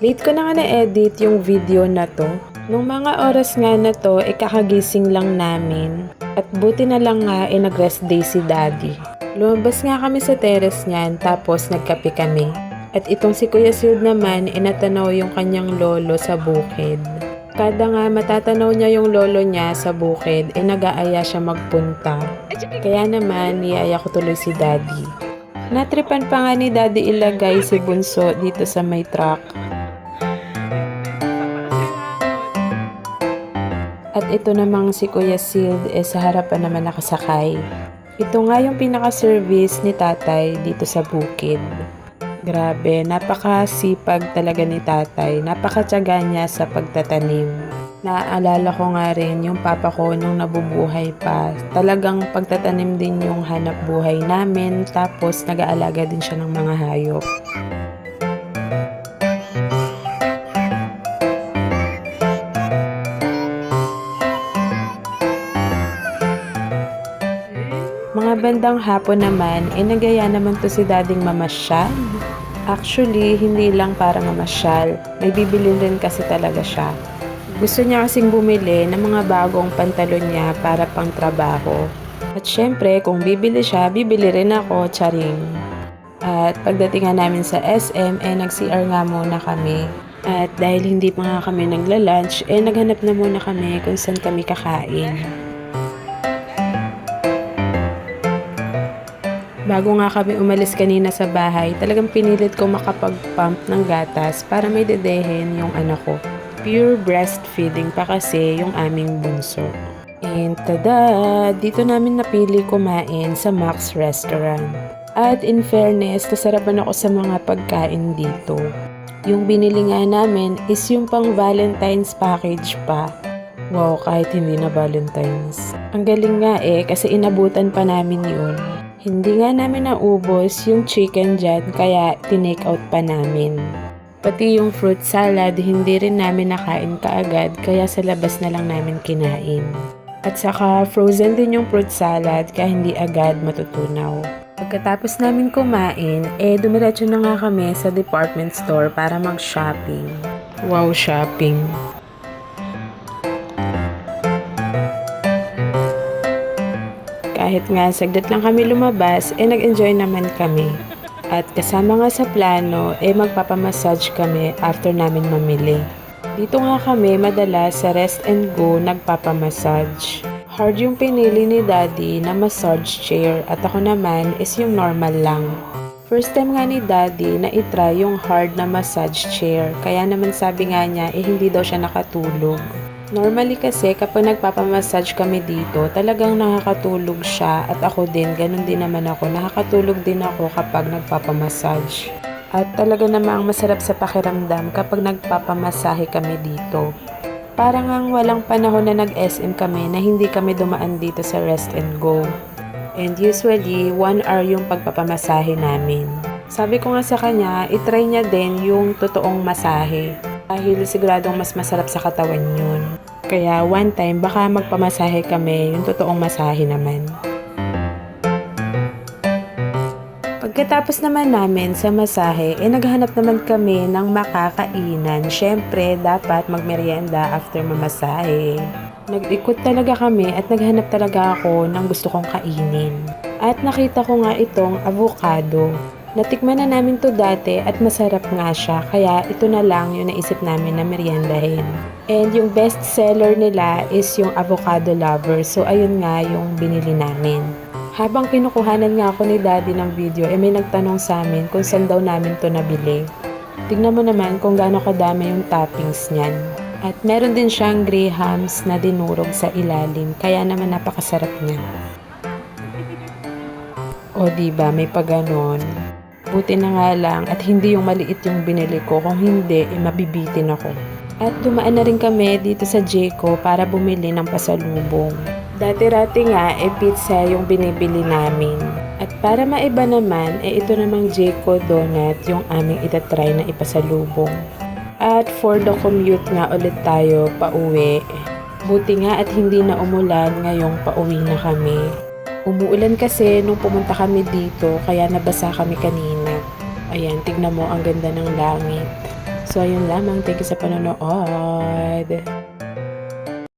Late ko na nga na-edit yung video na to. Nung mga oras nga na to, kakagising lang namin. At buti na lang nga, nag-rest day si Daddy. Lumabas nga kami sa terrace niyan, tapos nagkape kami. At itong si Kuya Sid naman, natanaw yung kanyang lolo sa bukid. Kada nga matatanaw niya yung lolo niya sa bukid, nag-aaya siya magpunta. Kaya naman, niyaya ko tuloy si Daddy. Natripan pa nga ni Daddy ilagay si Bunso dito sa may truck. At ito namang si Kuya Sid sa harapan naman nakasakay. Ito nga yung pinaka-service ni tatay dito sa bukid. Grabe, napakasipag talaga ni tatay. Napakatyaga niya sa pagtatanim. Naaalala ko nga rin yung papa ko nung nabubuhay pa. Talagang pagtatanim din yung hanap buhay namin. Tapos nag-aalaga din siya ng mga hayop. Mga bandang hapon naman, nagaya naman to si Dading mamasyal. Actually, hindi lang para mamasyal. May bibili rin kasi talaga siya. Gusto niya kasing bumili ng mga bagong pantalon niya para pang trabaho. At syempre, kung bibili siya, bibili rin ako, charing. At pagdating nga namin sa SM, nag-CR nga muna kami. At dahil hindi pa nga kami nagla-lunch, naghanap na muna kami kung saan kami kakain. Bago nga kami umalis kanina sa bahay, talagang pinilit ko makapag-pump ng gatas para may dedehin yung anak ko. Pure breastfeeding pa kasi yung aming bunso. And tada! Dito namin napili kumain sa Max Restaurant. At in fairness, nasarapan ako sa mga pagkain dito. Yung binili nga namin is yung pang Valentine's package pa. Wow, kahit hindi na Valentine's. Ang galing nga kasi inabutan pa namin yun. Hindi nga namin naubos yung chicken dyan kaya tinake out pa namin. Pati yung fruit salad hindi rin namin nakain kaagad kaya sa labas na lang namin kinain. At saka frozen din yung fruit salad kaya hindi agad matutunaw. Pagkatapos namin kumain, dumiretso na nga kami sa department store para mag-shopping. Wow, shopping! Kahit nga saglit lang kami lumabas, nag-enjoy naman kami. At kasama nga sa plano, magpapamassage kami after namin mamili. Dito nga kami madalas sa Rest and Go nagpapamassage. Hard yung pinili ni Daddy na massage chair at ako naman is yung normal lang. First time nga ni Daddy na itry yung hard na massage chair, kaya naman sabi nga niya hindi daw siya nakatulog. Normally kasi kapag nagpapamassage kami dito, talagang nakakatulog siya at ako din, ganun din naman ako. Nakakatulog din ako kapag nagpapamassage. At talaga namang masarap sa pakiramdam kapag nagpapamasahe kami dito. Parang ang walang panahon na nag-SM kami na hindi kami dumaan dito sa Rest and Go. And usually, 1 hour yung pagpapamasahe namin. Sabi ko nga sa kanya, itry niya din yung totoong masahe. Dahil siguradong mas masarap sa katawan yun. Kaya one time baka magpamasahe kami, yung totoong masahe naman. Pagkatapos naman namin sa masahe, naghanap naman kami ng makakainan. Syempre, dapat magmerienda after mamasahe. Nag-ikot talaga kami at naghanap talaga ako ng gusto kong kainin. At nakita ko nga itong avocado. Natikman na namin to dati at masarap nga siya, kaya ito na lang yung naisip namin na meriendahin. And yung best seller nila is yung avocado lover, so ayun nga yung binili namin. Habang kinukuhanan nga ako ni Daddy ng video, may nagtanong sa amin kung saan daw namin to nabili. Tignan mo naman kung gaano kadami yung toppings niyan. At meron din siyang grahams na dinurog sa ilalim, kaya naman napakasarap niya. O diba, may paganon. Buti na nga lang at hindi yung maliit yung binili ko, kung hindi, mabibitin ako. At dumaan na rin kami dito sa Jayco para bumili ng pasalubong. Dati-rati nga, pizza yung binibili namin. At para maiba naman, ito namang Jayco donut yung aming itatry na ipasalubong. At for the commute nga ulit tayo pauwi. Buti nga at hindi na umulan ngayong pauwi na kami. Umuulan kasi nung pumunta kami dito kaya nabasa kami kanina. Ayan, tignan mo ang ganda ng langit. So, ayun lamang. Thank you sa panonood.